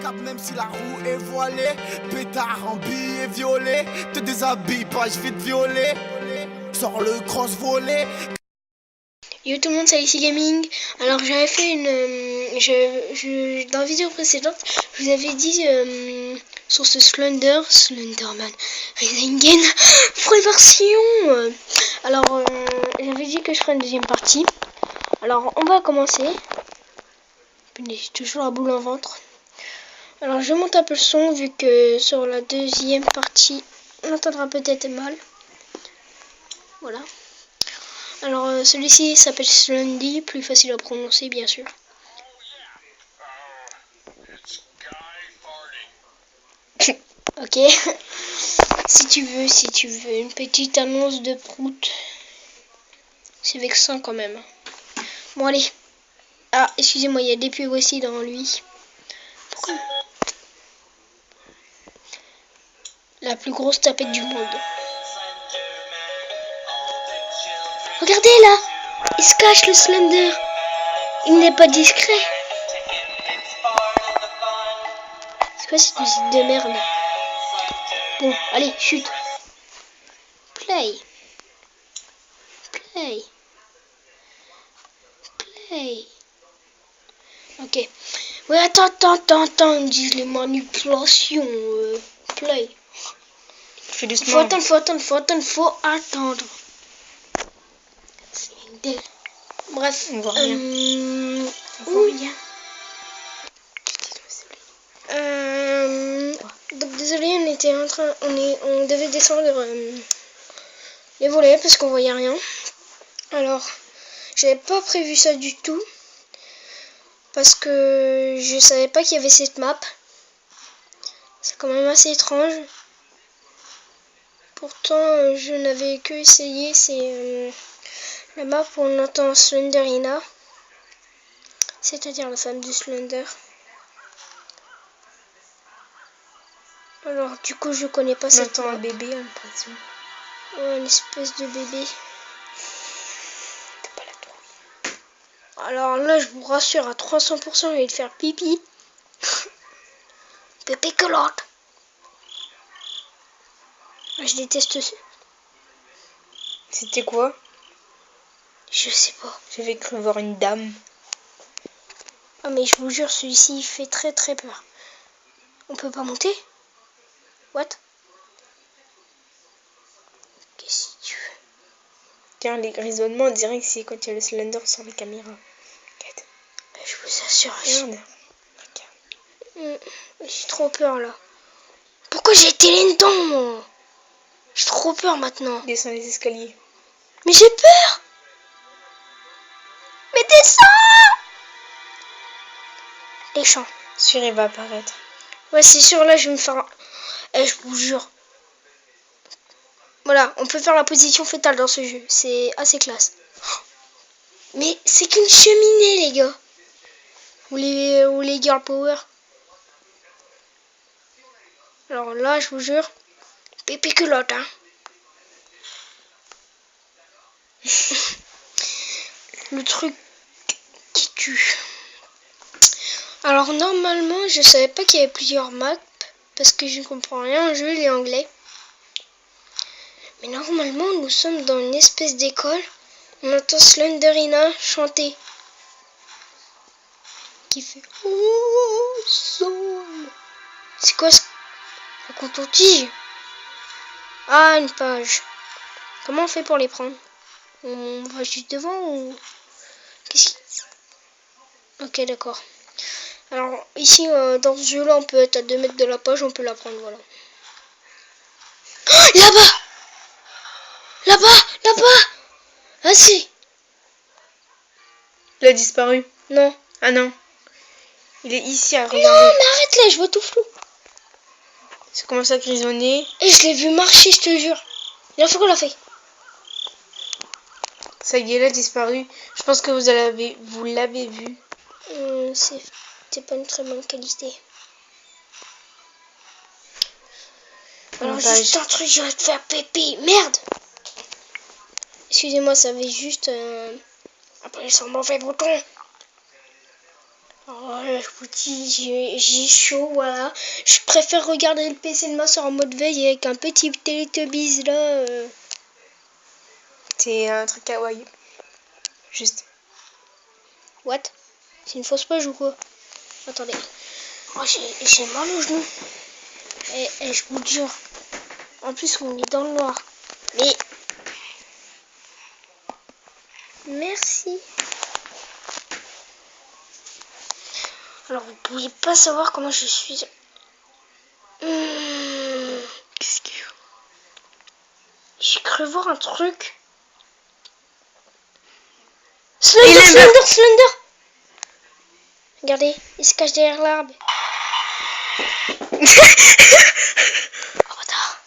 tape même si la roue est voilée. Pétard en billets violets. Te déshabille pas, je vais te violer. Sors le cross volé. Yo tout le monde, c'est ici Gaming. Alors j'avais fait une... dans la vidéo précédente, je vous avais dit sur ce Slenderman Resengen version. Alors j'avais dit que je ferais une deuxième partie. Alors on va commencer. J'ai toujours la boule en ventre. Alors je monte un peu le son vu que sur la deuxième partie on entendra peut-être mal. Voilà. Alors celui-ci s'appelle Slendy, plus facile à prononcer bien sûr. Ok. Si tu veux une petite annonce de prout. C'est vexant quand même. Bon allez. Ah, excusez-moi, il y a des pubs aussi dans lui. Pourquoi? La plus grosse tapette du monde. Regardez là, il se cache le Slender. Il n'est pas discret. C'est quoi cette musique de merde? Bon, allez, chute. Play. Play. Play. Ok. Oui, attends, disent les manipulations. Play. Fais doucement. Faut attendre. Bref, On voit rien. Donc désolé, on devait descendre les volets parce qu'on voyait rien. Alors, j'avais pas prévu ça du tout parce que je savais pas qu'il y avait cette map. C'est quand même assez étrange. Pourtant, je n'avais que essayé, c'est la map où on entend Slenderina, c'est-à-dire la femme du Slender. Alors, du coup, je connais pas cette map. Un bébé, en l'impression. Ouais, une espèce de bébé. T'as pas la trouille. Alors là, je vous rassure, à 300%, il va te faire pipi. Pépé culotte. Je déteste ça. C'était quoi? Je sais pas. J'avais cru voir une dame. Ah mais je vous jure, celui-ci il fait très très peur. On peut pas monter? What? Qu'est-ce que tu veux? Tiens, les grisonnements, on dirait que c'est quand il y a le Slender sur la caméra. Regarde. Je vous assure. Regarde. J'ai trop peur là. Pourquoi j'ai été là-dedans moi? J'ai trop peur maintenant. Descends les escaliers. Mais j'ai peur. Mais descends. Les champs. Sûr, il va apparaître. Ouais, c'est sûr, là, je vais me faire... je vous jure. Voilà, on peut faire la position fétale dans ce jeu. C'est assez classe. Mais c'est qu'une cheminée, les gars. Ou les girl power. Alors là, je vous jure, pipi culotte, hein. Le truc qui tue. Alors normalement, je savais pas qu'il y avait plusieurs maps parce que je ne comprends rien au jeu, il est anglais. Mais normalement, nous sommes dans une espèce d'école. On entend Slenderina chanter. Qui fait oh soul. C'est quoi ce coton-tige? Ah, une page. Comment on fait pour les prendre? On va juste devant ou... Qu'est-ce qui... Ok, d'accord. Alors, ici, dans ce jeu-là, on peut être à 2 mètres de la page, on peut la prendre, voilà. Oh, là-bas! Là-bas! Ah, si! Il a disparu. Non. Ah non. Il est ici à regarder. Non, mais arrête là, je vois tout flou. Ça commence à grisonner. Et je l'ai vu marcher, je te jure. La fois qu'on l'a fait. Ça y est, il a disparu. Je pense que vous l'avez vu. C'est pas une très bonne qualité. Alors juste un truc, je vais te faire pépi. Merde. Excusez-moi, ça avait juste... Après, c'est un mauvais bouton. Oh, là, je vous dis, j'ai chaud, voilà. Je préfère regarder le PC de ma soeur en mode veille avec un petit Teletubbies là. C'est un truc kawaii. Juste. What? C'est une fausse page ou quoi? Attendez. Oh, j'ai mal au genou. Et je vous jure. En plus, on est dans le noir. Mais... Merci. Alors, vous ne pouviez pas savoir comment je suis. Qu'est-ce qu'il y a? J'ai cru voir un truc. Slender. Regardez, il se cache derrière l'arbre. Oh bâtard.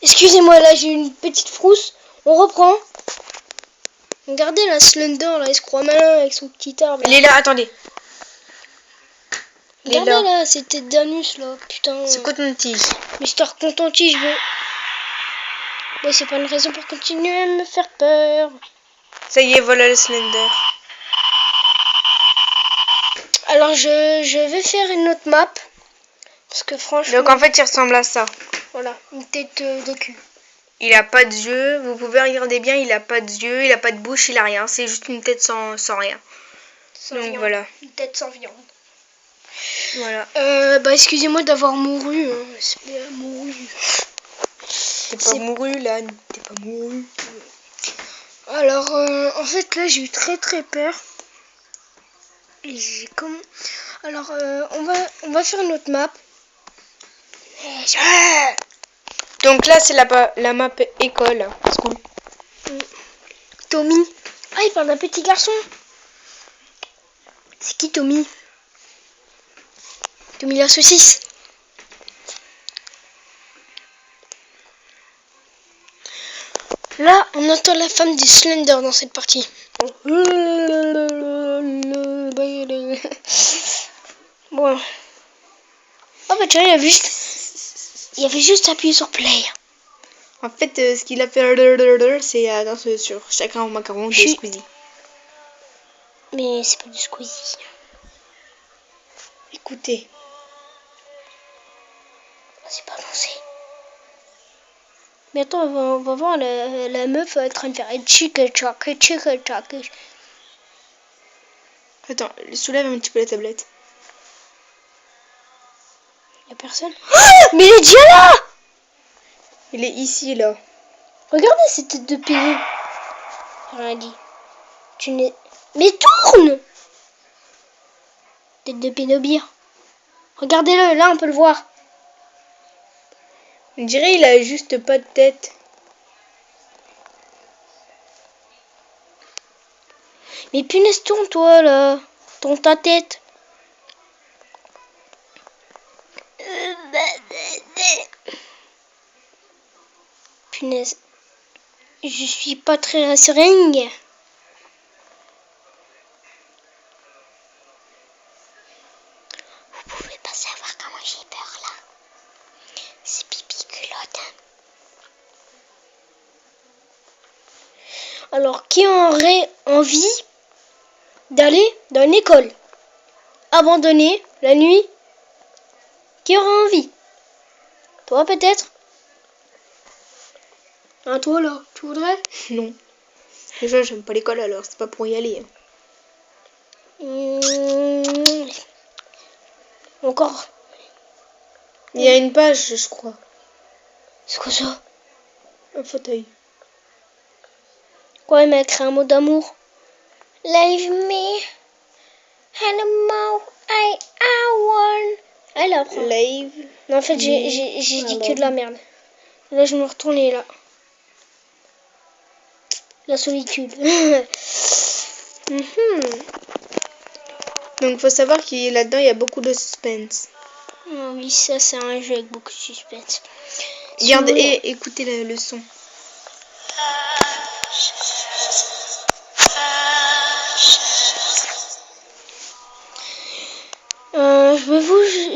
Excusez-moi, là j'ai une petite frousse. On reprend. Regardez la Slender, là, il se croit malin avec son petit arbre. Il est là, attendez. Regardez là, cette tête d'anus là, putain. C'est coton-tige. Mister Contentige, je veux. Bon, c'est pas une raison pour continuer à me faire peur. Ça y est, voilà le Slender. Alors je vais faire une autre map. Parce que franchement... Donc en fait, il ressemble à ça. Voilà, une tête de cul. Il a pas de yeux, vous pouvez regarder bien, il a pas de yeux, il a pas de bouche, il a rien. C'est juste une tête sans rien. Donc viande. voilà. Une tête sans viande. Voilà. Bah excusez-moi d'avoir mouru. C'est mouru. T'es pas mouru là, t'es pas mouru. Alors en fait là j'ai eu très peur. Et j'ai comme... Alors on va faire une autre map. Donc là c'est la map école. School. Tommy. Ah, il parle d'un petit garçon. C'est qui Tommy? Tommy la saucisse. Là, on entend la femme du Slender dans cette partie. Bon. Oh bah tiens, il y avait juste appuyé sur play. En fait, ce qu'il a fait, c'est la danse sur chacun au macaron de Squeezie. Mais c'est pas du Squeezie. Écoutez. C'est pas lancé. Mais attends, on va voir la meuf en train de faire chica. Attends, soulève un petit peu la tablette. Y'a personne. Oh, mais il est déjà là! Il est ici, là. Regardez cette tête de pédé. Rien dit. Tu n'es... Mais tourne! Tête de pédobire. Regardez-le, là on peut le voir. On dirait il a juste pas de tête. Mais punaise, tourne toi là. Tourne ta tête. Punaise. Je suis pas très rassurée. Vous pouvez pas savoir comment j'ai peur là. C'est pipi culotte. Alors, qui aurait envie d'aller dans une école abandonnée la nuit? Qui aurait envie? Toi peut-être? Hein, toi là, tu voudrais? Non. Déjà, j'aime pas l'école alors, c'est pas pour y aller. Encore. Il y a une page, je crois. C'est quoi ça? Un fauteuil. Quoi, il m'a écrit un mot d'amour. Leave me. Animal, I want. Elle apprend. Leave. Non, en fait, j'ai dit que de la merde. Là, je me retournais là. La solitude. Donc, faut savoir qu'il y a là-dedans, il y a beaucoup de suspense. Oh, oui, ça, c'est un jeu avec beaucoup de suspense. Regardez et écoutez le son.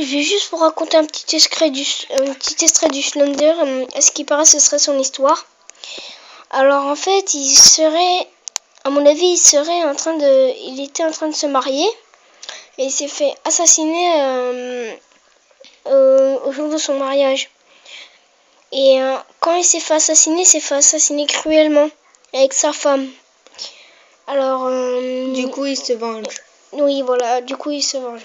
Je vais juste vous raconter un petit extrait du Slender. À ce qui paraît, ce serait son histoire. Alors, en fait, il serait À mon avis, il était en train de se marier et il s'est fait assassiner au jour de son mariage. Et quand il s'est fait assassiner cruellement avec sa femme. Alors Du coup, il se venge. oui, voilà, du coup il se venge.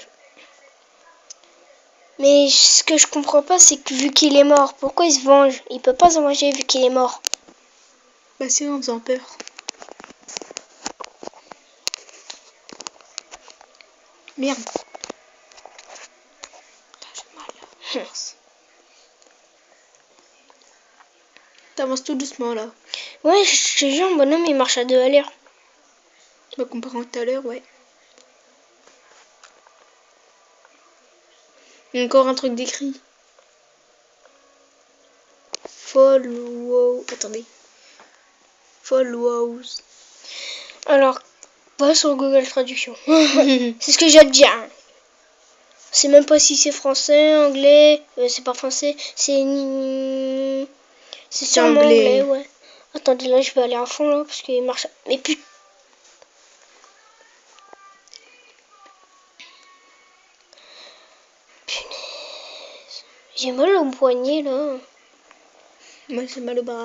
Mais ce que je comprends pas, c'est que vu qu'il est mort, pourquoi il se venge? Il peut pas se venger vu qu'il est mort. Bah c'est en faisant peur. Merde. J'ai mal. T'avances tout doucement là. Ouais, je te jure, mon bonhomme il marche à 2 à l'heure. Bah comparé à tout à l'heure, ouais. Encore un truc d'écrit. Follow. Attendez. Follows. Alors, va sur Google Traduction. C'est ce que j'ai à te dire. Je sais même pas si c'est français, anglais. C'est pas français, c'est sûrement anglais, ouais. Attendez, là je vais aller à fond là parce qu'il marche. Mais putain. Punaise. J'ai mal au poignet là. Moi j'ai mal au bras.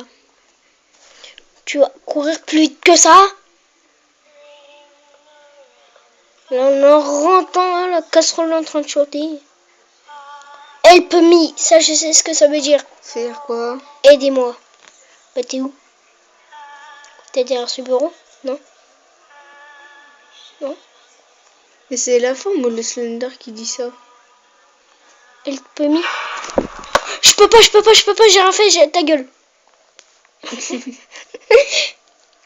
Tu vas courir plus vite que ça? Là on en rentrant hein, la casserole en train de chanter. Help me, ça je sais ce que ça veut dire. C'est dire quoi? Aidez-moi. Bah t'es où? T'es derrière ce bureau? Non? Non? Mais c'est la femme ou le Slender qui dit ça? Help me. Je peux pas, j'ai rien fait, j'ai ta gueule.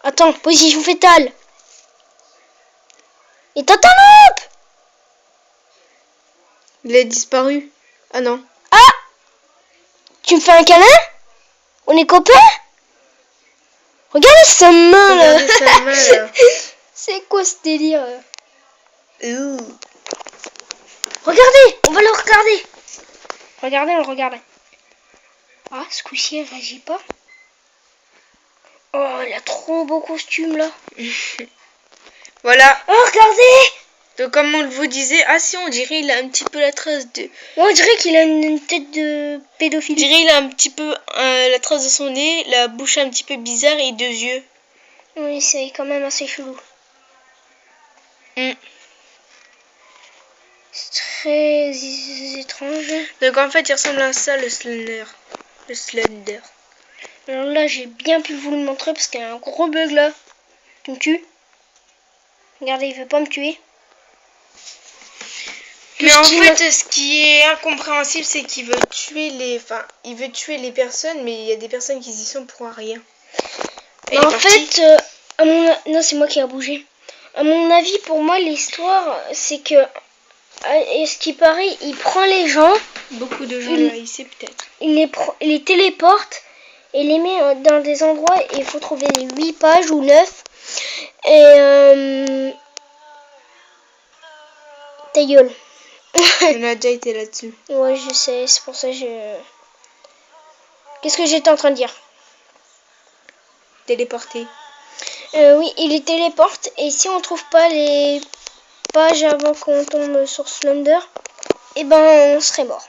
Attends, position fétale. Et t'as ta lampe! Il a disparu. Ah non. Ah! Tu me fais un câlin? On est copains? Regarde sa main là. Regardez sa main là. C'est quoi ce délire? Ouh. Regardez, on va le regarder. Regardez. Ah, ce coup-ci, elle réagit pas. Oh, elle a trop beau costume là. Voilà. Oh, regardez! Donc comme on vous disait, ah si on dirait il a un petit peu la trace de... On dirait qu'il a une tête de pédophile. On dirait il a un petit peu la trace de son nez, la bouche un petit peu bizarre et 2 yeux. Oui, c'est quand même assez chelou. C'est très étrange. Donc en fait il ressemble à ça le Slender. Le Slender. Alors là, j'ai bien pu vous le montrer parce qu'il y a un gros bug là. Tu me tues? Regardez, il veut pas me tuer. Mais en fait, ce qui est incompréhensible, c'est qu'il veut tuer les personnes, mais il y a des personnes qui y sont pour rien. En fait, non, c'est moi qui a bougé. À mon avis, pour moi, l'histoire, c'est que, ce qui paraît, il prend les gens. Beaucoup de gens là, ici peut-être. Il les téléporte et les met dans des endroits et il faut trouver les 8 pages ou 9. Et ta gueule. On a déjà été là-dessus. Ouais, je sais, c'est pour ça que je... Qu'est-ce que j'étais en train de dire? Téléporté. Oui, il les téléporte et si on trouve pas les pages avant qu'on tombe sur Slender, eh ben on serait mort.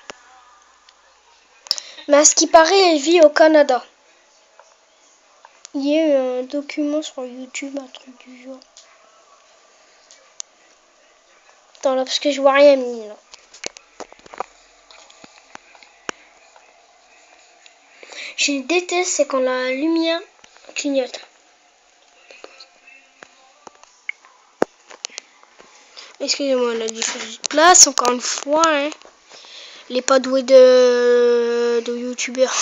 Mais à ce qui paraît, elle vit au Canada. Il y a eu un document sur YouTube, un truc du genre. Attends là, parce que je vois rien, Mini, là. Je déteste, c'est quand la lumière clignote. Excusez-moi, la différence de place, encore une fois. Hein. Elle n'est pas douée de youtubeur.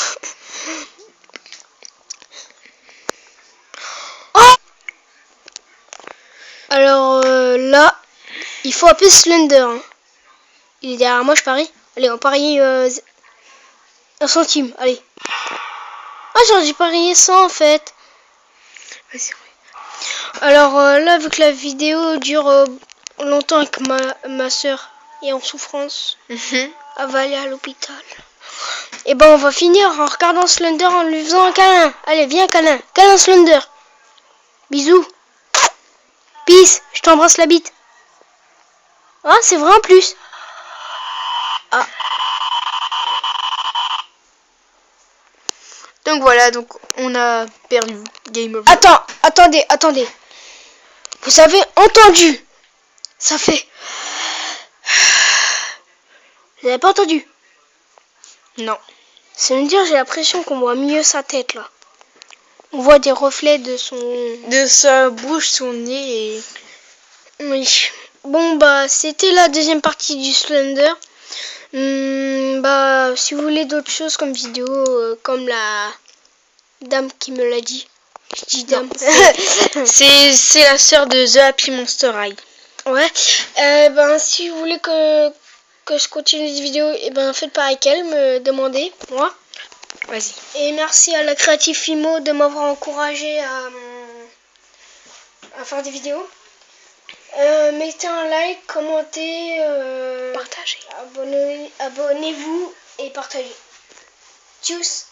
Oh! Alors là, il faut appeler Slender. Hein. Il est derrière moi, je parie. Allez, on parie 1 centime. Allez. Ah, j'aurais dû parier 100 en fait. Alors là, vu que la vidéo dure longtemps et que ma soeur est en souffrance, elle va aller à l'hôpital. Et ben on va finir en regardant Slender en lui faisant un câlin. Allez, viens câlin. Câlin Slender. Bisous. Peace, je t'embrasse la bite. Ah, c'est vrai en plus. Ah. Donc voilà, donc on a perdu. Game over. Attendez. Vous avez entendu? Ça fait... Vous avez pas entendu? Non. Ça veut dire j'ai l'impression qu'on voit mieux sa tête là. On voit des reflets de son... De sa bouche, son nez et... Oui. Bon bah c'était la deuxième partie du Slender. Bah si vous voulez d'autres choses comme vidéo, comme la dame qui me l'a dit. Je dis dame. C'est la sœur de The Happy Monster High. Ouais. Ben si vous voulez que je continue des vidéos, et ben faites pareil qu'elle, me demandez, moi. Vas-y. Et merci à la Creative Fimo de m'avoir encouragé à faire des vidéos. Mettez un like, commentez, Partagez. abonnez-vous et partagez. Tchuss.